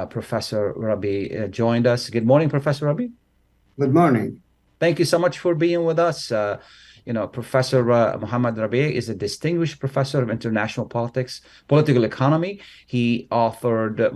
Professor Rabie joined us. Good morning, Professor Rabie. Good morning. Thank you so much for being with us. Professor Mohamed Rabie is a distinguished professor of international politics, political economy. He authored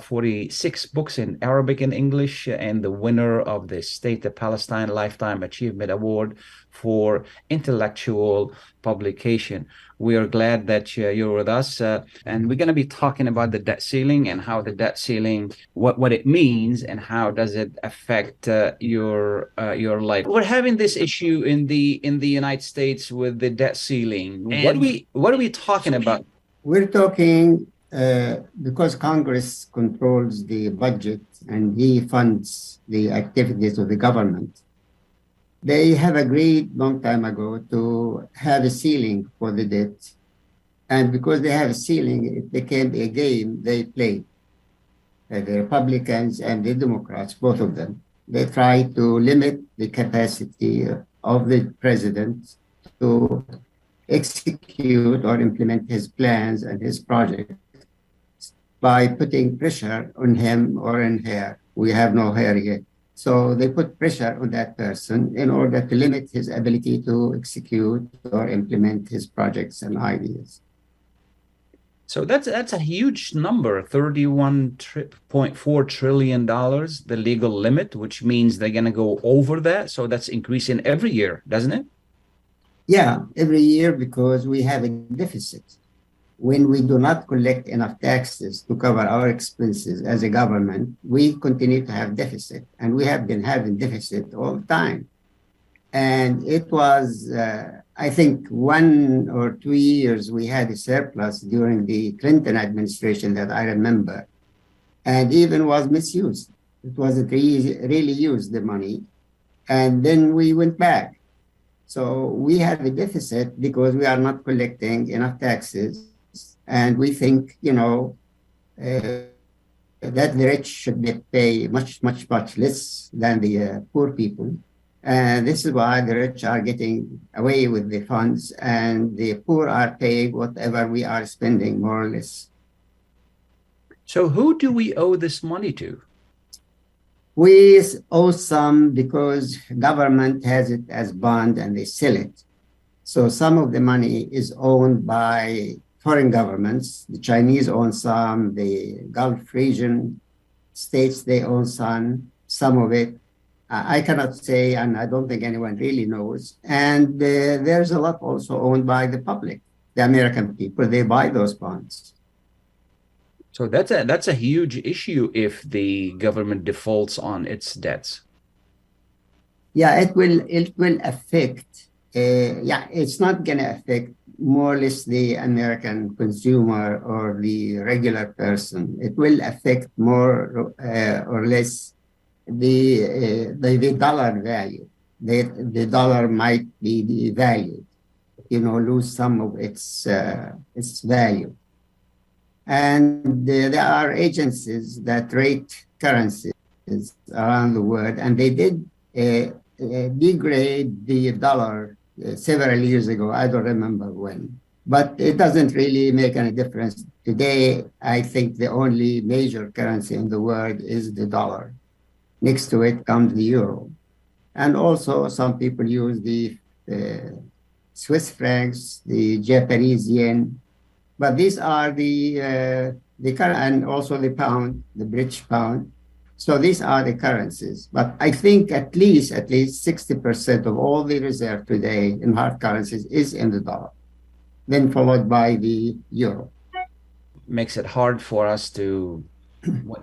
46 books in Arabic and English, and the winner of the State of Palestine Lifetime Achievement Award for intellectual publication. We are glad that you're with us, and we're going to be talking about the debt ceiling and how the debt ceiling, what it means, and how does it affect your life. We're having this issue in the United States with the debt ceiling. And what are we talking about? We're talking because Congress controls the budget and he funds the activities of the government. They have agreed long time ago to have a ceiling for the debt. And because they have a ceiling, it became a game they played. The Republicans and the Democrats, both of them, they try to limit the capacity of the president to execute or implement his plans and his projects by putting pressure on him or on her. We have no hair yet. So they put pressure on that person in order to limit his ability to execute or implement his projects and ideas. So that's a huge number, $31.4 trillion, the legal limit, which means they're going to go over that. So that's increasing every year, doesn't it? Yeah, every year, because we have a deficit. When we do not collect enough taxes to cover our expenses as a government, we continue to have deficit. And we have been having deficit all the time. And it was, I think, 1 or 2 years we had a surplus during the Clinton administration that I remember, and even was misused. It wasn't really used, the money. And then we went back. So we have a deficit because we are not collecting enough taxes. And we think, that the rich should pay much less than the poor people. And this is why the rich are getting away with the funds and the poor are paying whatever we are spending, more or less. So who do we owe this money to? We owe some because government has it as bond and they sell it. So some of the money is owned by foreign governments. The Chinese own some, the Gulf region states, they own some of it. I cannot say, and I don't think anyone really knows. And there's a lot also owned by the public, the American people. They buy those bonds. So that's a huge issue if the government defaults on its debts. Yeah, it will affect. It's not going to affect more or less the American consumer or the regular person. It will affect more or less the dollar value. The dollar might be devalued, lose some of its value. And there are agencies that rate currencies around the world, and they did degrade the dollar several years ago. I don't remember when, but it doesn't really make any difference. Today, I think the only major currency in the world is the dollar. Next to it comes the euro. And also some people use the Swiss francs, the Japanese yen, but these are the and also the pound, the British pound. So these are the currencies. But I think at least 60% of all the reserve today in hard currencies is in the dollar, then followed by the euro. Makes it hard for us to,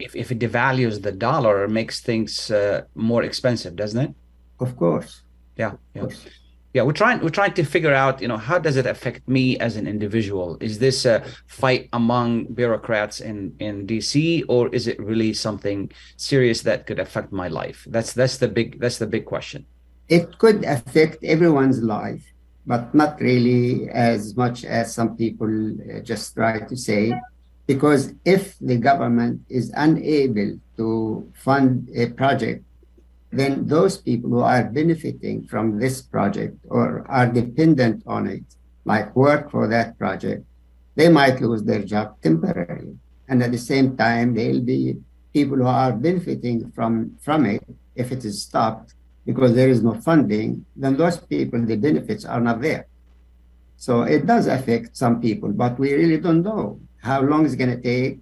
if it devalues the dollar, it makes things more expensive, doesn't it? Of course. Yeah. Yeah, we're trying to figure out, how does it affect me as an individual? Is this a fight among bureaucrats in DC, or is it really something serious that could affect my life? That's the big question. It could affect everyone's life, but not really as much as some people just try to say, because if the government is unable to fund a project, then those people who are benefiting from this project or are dependent on it, like work for that project, they might lose their job temporarily. And at the same time, there'll be people who are benefiting from it if it is stopped because there is no funding. Then those people, the benefits are not there. So it does affect some people, but we really don't know how long it's going to take,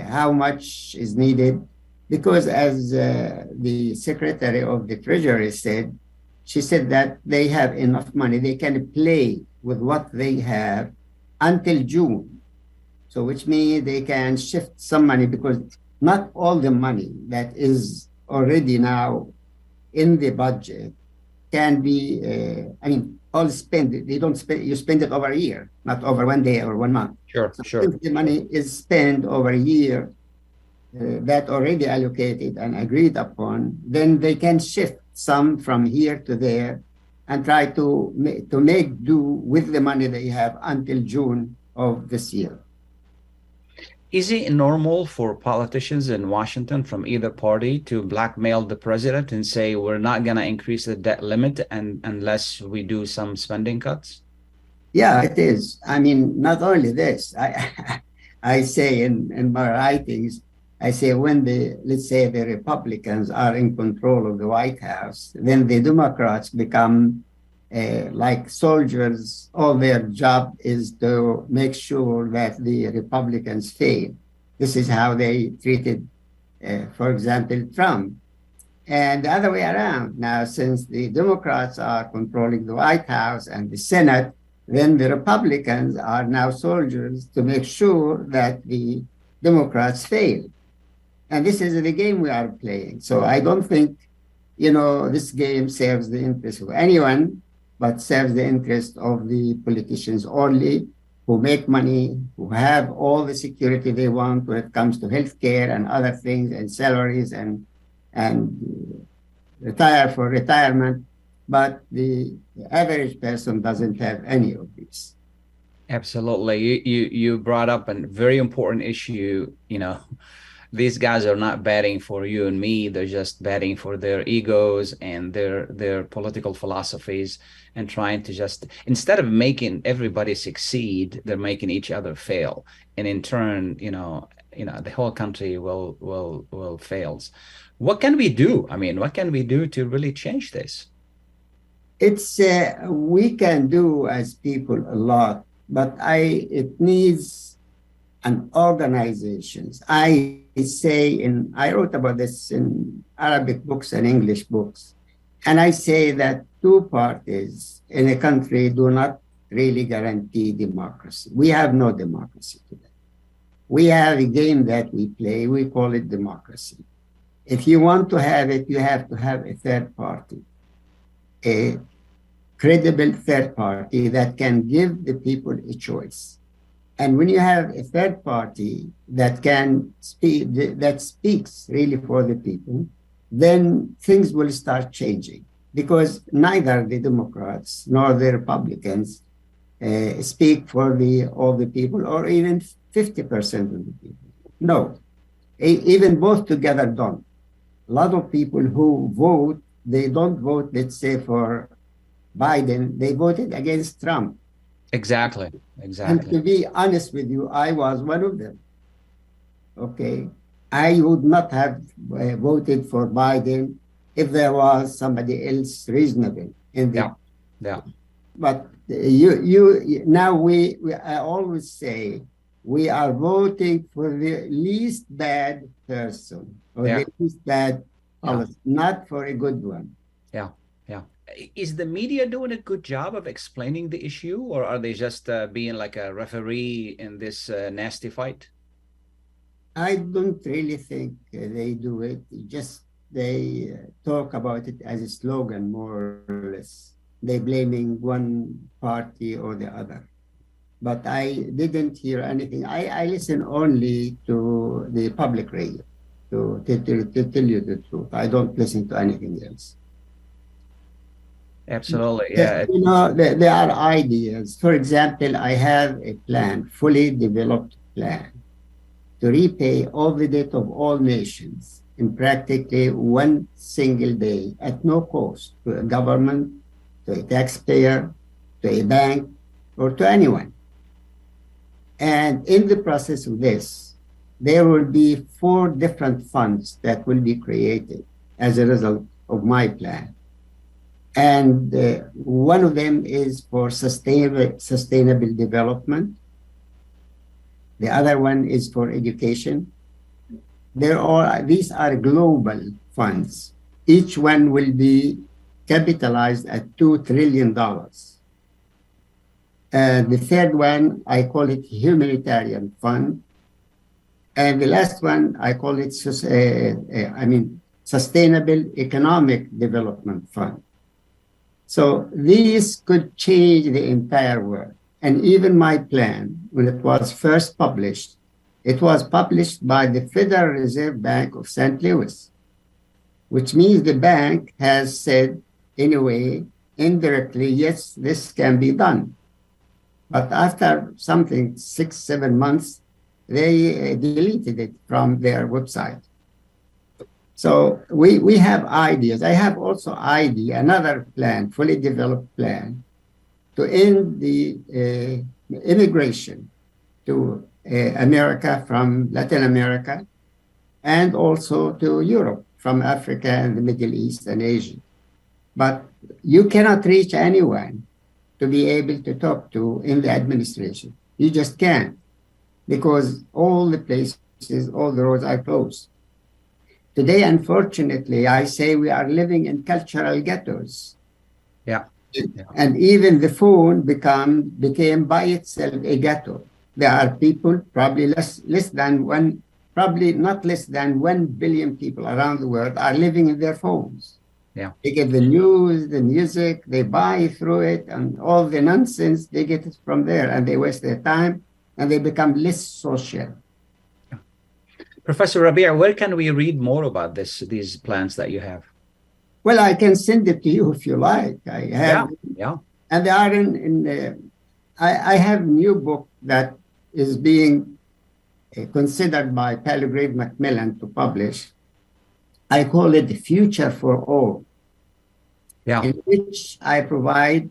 how much is needed. Because as the Secretary of the Treasury said, she said that they have enough money. They can play with what they have until June. So which means they can shift some money because not all the money that is already now in the budget can be, all spent. They don't spend, you spend it over a year, not over 1 day or 1 month. Sure, so sure. If the money is spent over a year, that already allocated and agreed upon, then they can shift some from here to there and try to make do with the money they have until June of this year. Is it normal for politicians in Washington from either party to blackmail the president and say, we're not going to increase the debt limit unless we do some spending cuts? Yeah, it is. I mean, not only this, I say in my writings, I say when let's say the Republicans are in control of the White House, then the Democrats become like soldiers. All their job is to make sure that the Republicans fail. This is how they treated, for example, Trump. And the other way around. Now, since the Democrats are controlling the White House and the Senate, then the Republicans are now soldiers to make sure that the Democrats fail. And this is the game we are playing. So I don't think, this game serves the interest of anyone, but serves the interest of the politicians only, who make money, who have all the security they want when it comes to healthcare and other things and salaries and retire for retirement. But the average person doesn't have any of these. Absolutely. You brought up a very important issue. These guys are not betting for you and me. They're just betting for their egos and their political philosophies and trying to just, instead of making everybody succeed, they're making each other fail. And in turn, the whole country will fails. What can we do? I mean, what can we do to really change this? We can do as people a lot, but it needs an organizations. I wrote about this in Arabic books and English books, and I say that two parties in a country do not really guarantee democracy. We have no democracy today. We have a game that we play, we call it democracy. If you want to have it, you have to have a third party, a credible third party that can give the people a choice. And when you have a third party that can speak, that speaks really for the people, then things will start changing, because neither the Democrats nor the Republicans speak for all the people, or even 50% of the people. No, even both together don't. A lot of people who vote, they don't vote, let's say, for Biden, they voted against Trump. Exactly. And to be honest with you, I was one of them. Okay. I would not have voted for Biden if there was somebody else reasonable in the. Yeah. But I always say we are voting for the least bad person or the least bad policy, not for a good one. Yeah. Is the media doing a good job of explaining the issue, or are they just being like a referee in this nasty fight? I don't really think they do it. They talk about it as a slogan, more or less. They blaming one party or the other. But I didn't hear anything. I listen only to the public radio to tell you the truth. I don't listen to anything else. Absolutely. Yeah. There are ideas. For example, I have a plan, fully developed plan, to repay all the debt of all nations in practically one single day at no cost to a government, to a taxpayer, to a bank, or to anyone. And in the process of this, there will be 4 different funds that will be created as a result of my plan. And one of them is for sustainable development. The other one is for education. These are global funds. Each one will be capitalized at $2 trillion. The third one, I call it humanitarian fund. And the last one, I call it sustainable economic development fund. So these could change the entire world. And even my plan, when it was first published, it was published by the Federal Reserve Bank of St. Louis, which means the bank has said, in a way, indirectly, yes, this can be done. But after something 6-7 months, they deleted it from their website. So we have ideas. I have also another plan, fully developed plan, to end the immigration to America from Latin America, and also to Europe from Africa and the Middle East and Asia. But you cannot reach anyone to be able to talk to in the administration. You just can't, because all the places, all the roads are closed. Today, unfortunately, I say we are living in cultural ghettos. Yeah. And even the phone became by itself a ghetto. There are people, probably not less than 1 billion people around the world are living in their phones. Yeah. They get the news, the music, they buy through it, and all the nonsense, they get it from there, and they waste their time, and they become less social. Professor Rabie, where can we read more about these plans that you have? Well, I can send it to you if you like. I have, yeah. And they are I have a new book that is being considered by Palgrave Macmillan to publish. I call it The Future for All, in which I provide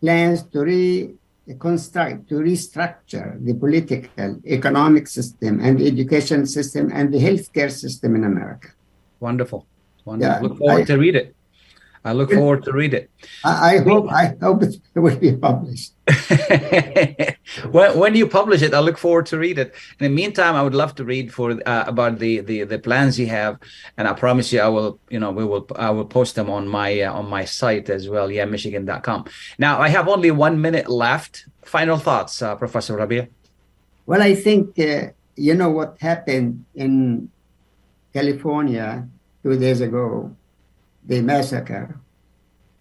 plans to reconstruct, to restructure the political, economic system and the education system and the healthcare system in America. Wonderful. Yeah, look forward to read it. I look forward to read it. I hope it will be published. When you publish it, I look forward to read it. In the meantime, I would love to read about the plans you have, and I promise you, I will post them on my site as well, michigan.com. Now, I have only 1 minute left. Final thoughts, Professor Rabie. Well, I think what happened in California 2 days ago, the massacre,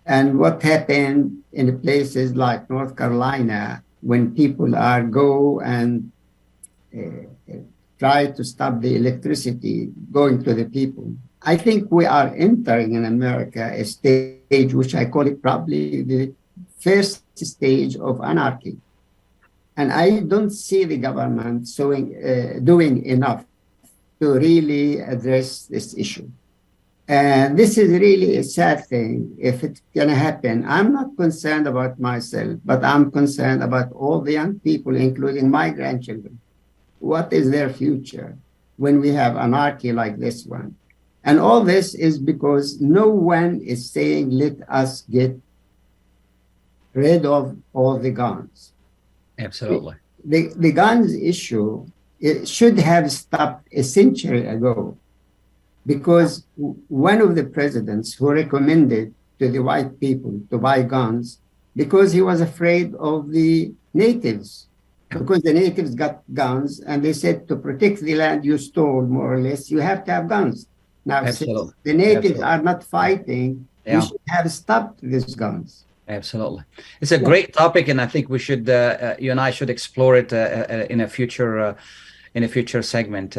and what happened in places like North Carolina when people go and try to stop the electricity going to the people. I think we are entering in America a stage which I call it probably the first stage of anarchy. And I don't see the government doing enough to really address this issue. And this is really a sad thing if it's going to happen. I'm not concerned about myself, but I'm concerned about all the young people, including my grandchildren. What is their future when we have anarchy like this one? And all this is because no one is saying, let us get rid of all the guns. Absolutely. The guns issue, it should have stopped a century ago. Because one of the presidents who recommended to the white people to buy guns, because he was afraid of the natives, because the natives got guns, and they said to protect the land you stole, more or less, you have to have guns. Now, since the natives are not fighting, we should have stopped these guns. Absolutely. It's a great topic, and I think we should, you and I should explore it in a future segment.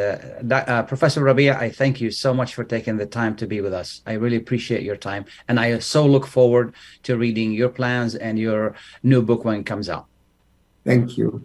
Professor Rabie, I thank you so much for taking the time to be with us. I really appreciate your time. And I so look forward to reading your plans and your new book when it comes out. Thank you.